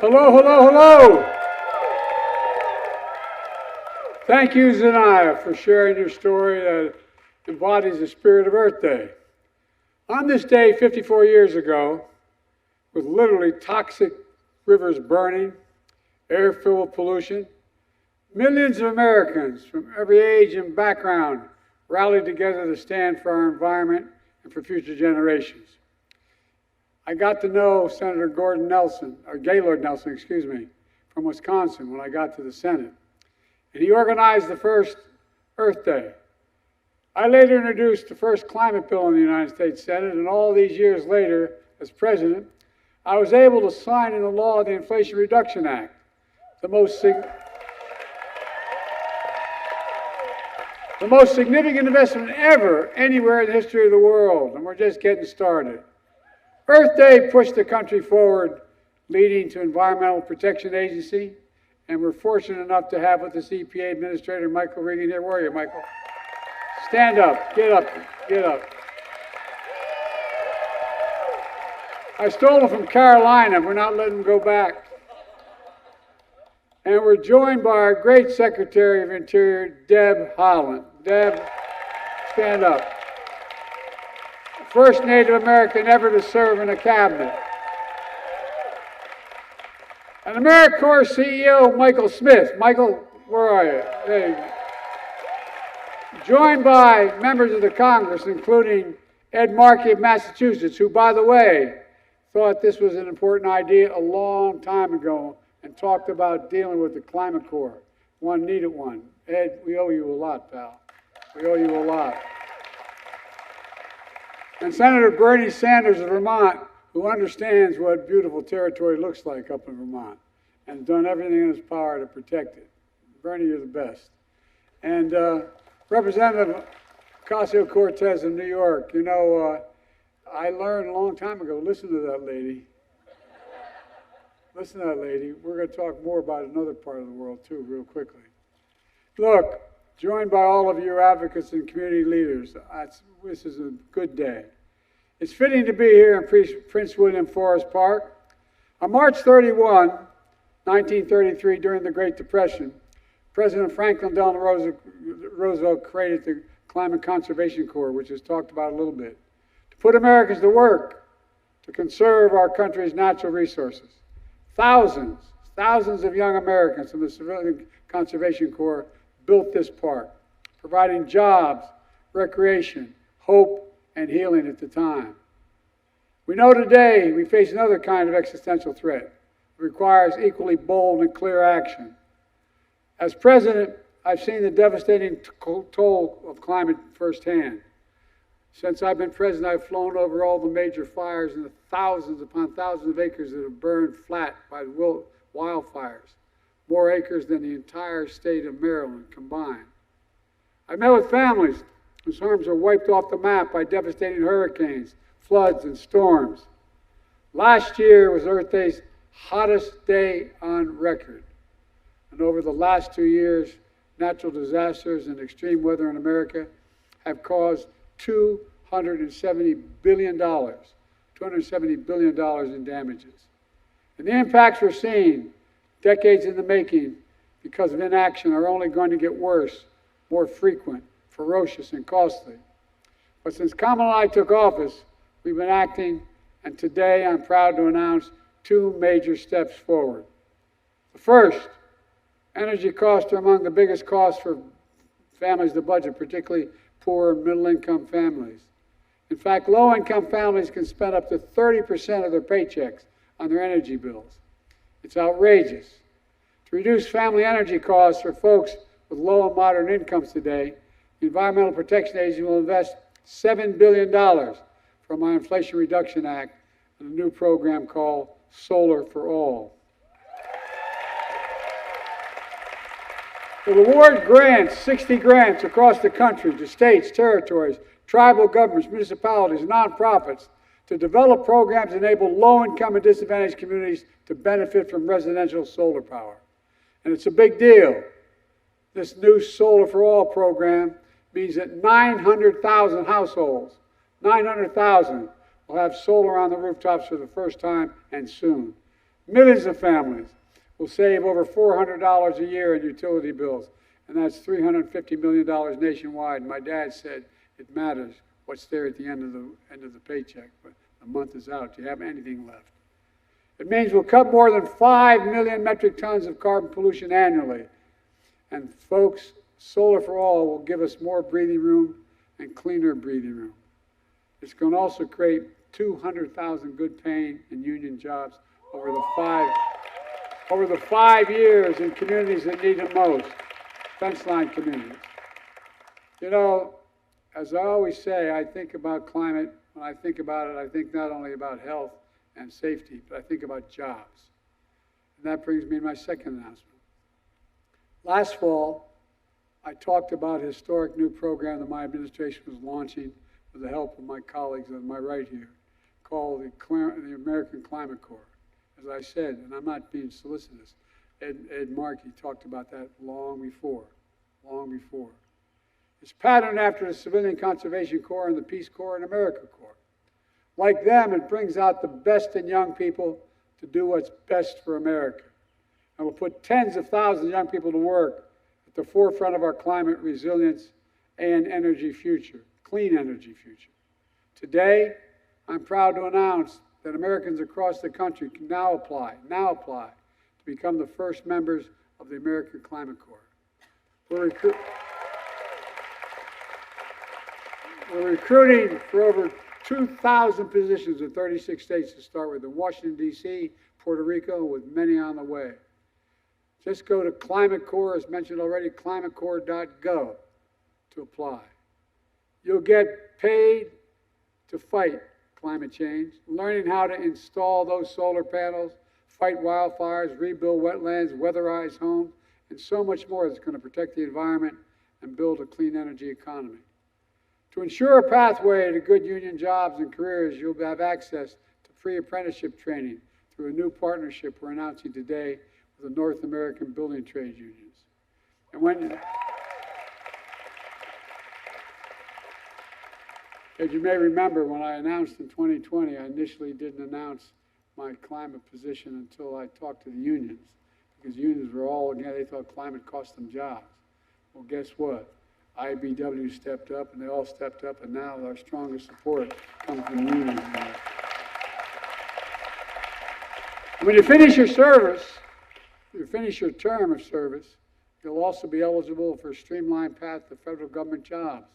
Hello, hello, hello. Thank you, Zanaya, for sharing your story that embodies the spirit of Earth Day. On this day 54 years ago, with literally toxic rivers burning, air filled with pollution, millions of Americans from every age and background rallied together to stand for our environment and for future generations. I got to know Senator Gaylord Nelson, from Wisconsin when I got to the Senate. And he organized the first Earth Day. I later introduced the first climate bill in the United States Senate, and all these years later, as president, I was able to sign into law the Inflation Reduction Act, the most significant investment ever anywhere in the history of the world, and we're just getting started. Earth Day pushed the country forward, leading to Environmental Protection Agency, and we're fortunate enough to have with us EPA Administrator Michael Regan here. Where are you, Michael? Stand up, get up, get up. I stole him from Carolina. We're not letting him go back. And we're joined by our great Secretary of Interior, Deb Haaland. Deb, stand up. First Native American ever to serve in a cabinet. And AmeriCorps CEO, Michael Smith. Michael, where are you? There you go. Joined by members of the Congress, including Ed Markey of Massachusetts, who, by the way, thought this was an important idea a long time ago and talked about dealing with the Climate Corps. One needed one. Ed, we owe you a lot, pal. We owe you a lot. And Senator Bernie Sanders of Vermont, who understands what beautiful territory looks like up in Vermont and has done everything in his power to protect it. Bernie, you're the best. And Representative Ocasio-Cortez of New York, you know, I learned a long time ago, listen to that lady. Listen to that lady. We're going to talk more about another part of the world, too, real quickly. Look, joined by all of your advocates and community leaders, this is a good day. It's fitting to be here in Prince William Forest Park. On March 31, 1933, during the Great Depression, President Franklin Delano Roosevelt created the Climate Conservation Corps, which is talked about a little bit, to put Americans to work to conserve our country's natural resources. Thousands of young Americans from the Civilian Conservation Corps built this park, providing jobs, recreation, hope, and healing at the time. We know today we face another kind of existential threat. It requires equally bold and clear action. As president, I've seen the devastating toll of climate firsthand. Since I've been president, I've flown over all the major fires and the thousands upon thousands of acres that have burned flat by wildfires, more acres than the entire state of Maryland combined. I met with families whose homes are wiped off the map by devastating hurricanes, floods, and storms. Last year was Earth Day's hottest day on record. And over the last 2 years, natural disasters and extreme weather in America have caused $270 billion in damages. And the impacts we're seeing, decades in the making, because of inaction, are only going to get worse, more frequent, ferocious, and costly. But since Kamala and I took office, we've been acting, and today I'm proud to announce 2 major steps forward. The first, energy costs are among the biggest costs for families to budget, particularly poor and middle-income families. In fact, low-income families can spend up to 30% of their paychecks on their energy bills. It's outrageous. To reduce family energy costs for folks with low and moderate incomes today, the Environmental Protection Agency will invest $7 billion from our Inflation Reduction Act in a new program called Solar for All. It will award grants, 60 grants across the country to states, territories, tribal governments, municipalities, and nonprofits to develop programs that enable low-income and disadvantaged communities to benefit from residential solar power. And it's a big deal. This new Solar for All program means that 900,000 households, 900,000, will have solar on the rooftops for the first time and soon. Millions of families will save over $400 a year in utility bills, and that's $350 million nationwide. And my dad said it matters what's there at the end of the paycheck, but the month is out. Do you have anything left? It means we'll cut more than 5 million metric tons of carbon pollution annually. And folks, Solar for All will give us more breathing room and cleaner breathing room. It's going to also create 200,000 good paying and union jobs over the 5 years in communities that need it most, fence line communities. You know, as I always say, I think about climate. When I think about it, I think not only about health and safety, but I think about jobs. And that brings me to my second announcement. Last fall, I talked about a historic new program that my administration was launching with the help of my colleagues on my right here, called the American Climate Corps. As I said, and I'm not being solicitous, Ed Markey talked about that long before. It's patterned after the Civilian Conservation Corps and the Peace Corps and AmeriCorps. Like them, it brings out the best in young people to do what's best for America. And will put tens of thousands of young people to work at the forefront of our climate resilience and energy future, clean energy future. Today, I'm proud to announce that Americans across the country can now apply to become the first members of the American Climate Corps. We're recruiting for over 2,000 positions in 36 states to start with, in Washington, D.C., Puerto Rico, with many on the way. Just go to Climate Corps, as mentioned already, climatecorps.gov to apply. You'll get paid to fight climate change, learning how to install those solar panels, fight wildfires, rebuild wetlands, weatherize homes, and so much more that's going to protect the environment and build a clean energy economy. To ensure a pathway to good union jobs and careers, you'll have access to free apprenticeship training through a new partnership we're announcing today with the North American Building Trade Unions. And as you may remember, when I announced in 2020, I initially didn't announce my climate position until I talked to the unions, because unions were all, again, they thought climate cost them jobs. Well, guess what? IBW stepped up, and they all stepped up, and now our strongest support comes from unions. And when you finish your service, you finish your term of service, you'll also be eligible for a streamlined path to federal government jobs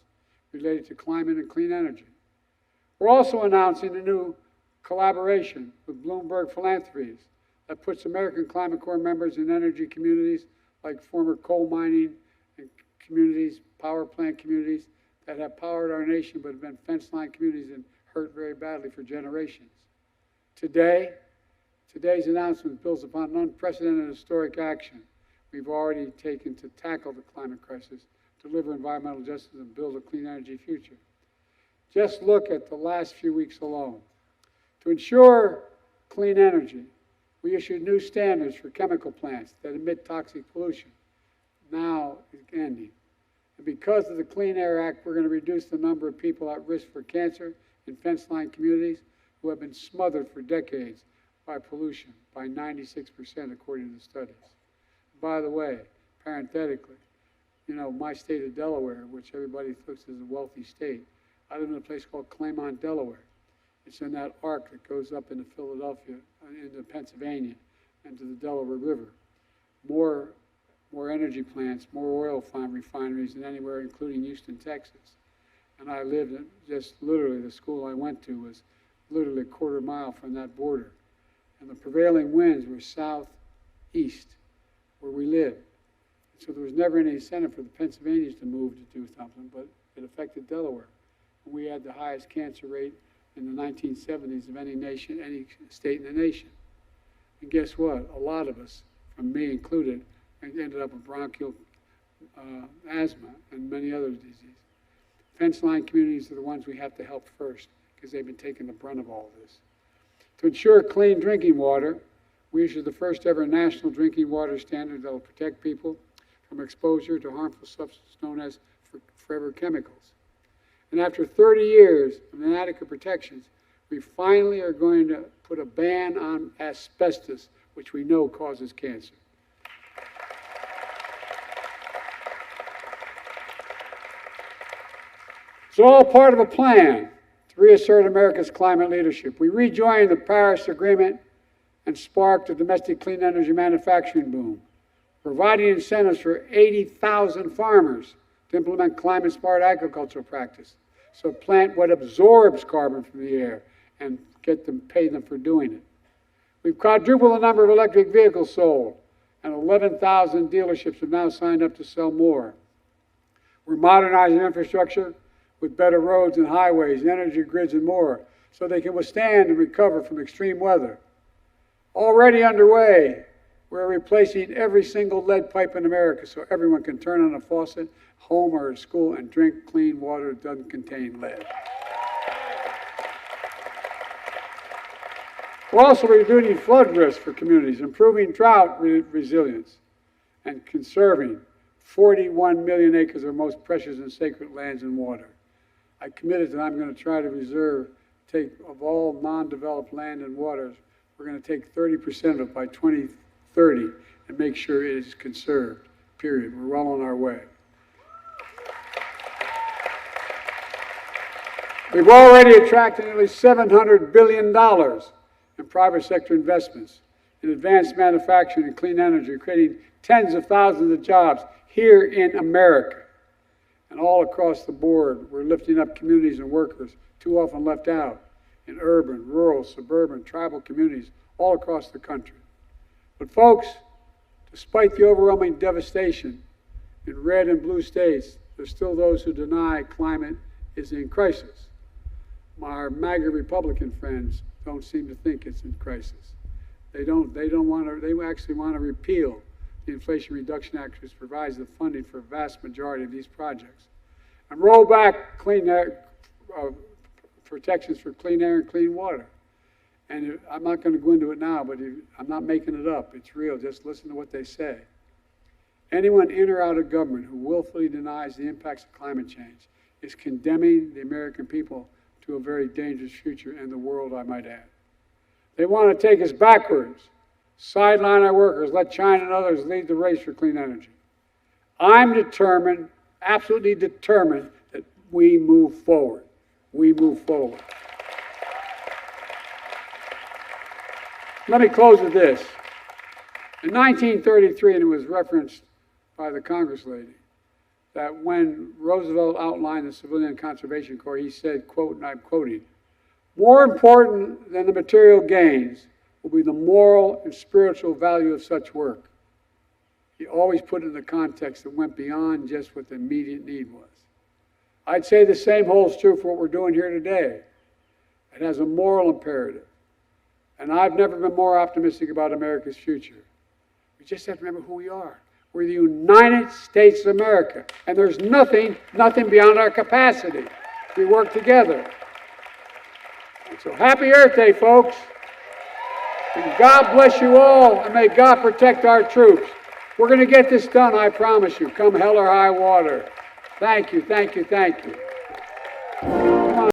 related to climate and clean energy. We're also announcing a new collaboration with Bloomberg Philanthropies that puts American Climate Corps members in energy communities like former coal mining and communities, power plant communities that have powered our nation but have been fence line communities and hurt very badly for generations. Today's announcement builds upon an unprecedented historic action we've already taken to tackle the climate crisis, deliver environmental justice, and build a clean energy future. Just look at the last few weeks alone. To ensure clean energy, we issued new standards for chemical plants that emit toxic pollution. Now it's ending. And because of the Clean Air Act, we're going to reduce the number of people at risk for cancer in fence line communities who have been smothered for decades by pollution by 96%, according to the studies. By the way, parenthetically, you know, my state of Delaware, which everybody thinks is a wealthy state, I live in a place called Claymont, Delaware. It's in that arc that goes up into Philadelphia, into Pennsylvania, and to the Delaware River. More energy plants, more oil refineries than anywhere, including Houston, Texas. And I lived in just literally, the school I went to was literally a quarter mile from that border. And the prevailing winds were southeast, where we lived. So there was never any incentive for the Pennsylvanians to move to do something, but it affected Delaware. And we had the highest cancer rate in the 1970s of any nation, any state in the nation. And guess what? A lot of us, from me included, ended up with bronchial asthma and many other diseases. Fence line communities are the ones we have to help first, because they've been taking the brunt of all this. To ensure clean drinking water, we issued the first ever national drinking water standard that will protect people from exposure to harmful substances known as forever chemicals. And after 30 years of inadequate protections, We finally are going to put a ban on asbestos, which we know causes cancer. It's all part of a plan to reassert America's climate leadership. We rejoined the Paris Agreement and sparked a domestic clean energy manufacturing boom, providing incentives for 80,000 farmers to implement climate-smart agricultural practice. So plant what absorbs carbon from the air and pay them for doing it. We've quadrupled the number of electric vehicles sold, and 11,000 dealerships have now signed up to sell more. We're modernizing infrastructure with better roads and highways, energy grids, and more, so they can withstand and recover from extreme weather. Already underway, we're replacing every single lead pipe in America so everyone can turn on a faucet, home or at school, and drink clean water that doesn't contain lead. We're also reducing flood risk for communities, improving drought resilience, and conserving 41 million acres of most precious and sacred lands and water. I committed that I'm going to try to take of all non-developed land and waters, we're going to take 30% of it by 2030 and make sure it is conserved, period. We're well on our way. We've already attracted nearly $700 billion in private sector investments in advanced manufacturing and clean energy, creating tens of thousands of jobs here in America. And all across the board, we're lifting up communities and workers too often left out in urban, rural, suburban, tribal communities all across the country. But folks, despite the overwhelming devastation in red and blue states, there's still those who deny climate is in crisis. Our MAGA Republican friends don't seem to think it's in crisis. They actually want to repeal the Inflation Reduction Act, which provides the funding for a vast majority of these projects, and roll back clean air, protections for clean air and clean water. And I'm not going to go into it now, but I'm not making it up. It's real. Just listen to what they say. Anyone in or out of government who willfully denies the impacts of climate change is condemning the American people to a very dangerous future, and the world, I might add. They want to take us backwards, sideline our workers, let China and others lead the race for clean energy. I'm determined, absolutely determined, that we move forward. We move forward. Let me close with this. In 1933, and it was referenced by the Congress lady, that when Roosevelt outlined the Civilian Conservation Corps, he said, quote, and I'm quoting, "More important than the material gains will be the moral and spiritual value of such work." He always put it in the context that went beyond just what the immediate need was. I'd say the same holds true for what we're doing here today. It has a moral imperative. And I've never been more optimistic about America's future. We just have to remember who we are. We're the United States of America. And there's nothing beyond our capacity. We work together. And so happy Earth Day, folks. And God bless you all, and may God protect our troops. We're going to get this done, I promise you, come hell or high water. Thank you, thank you, thank you.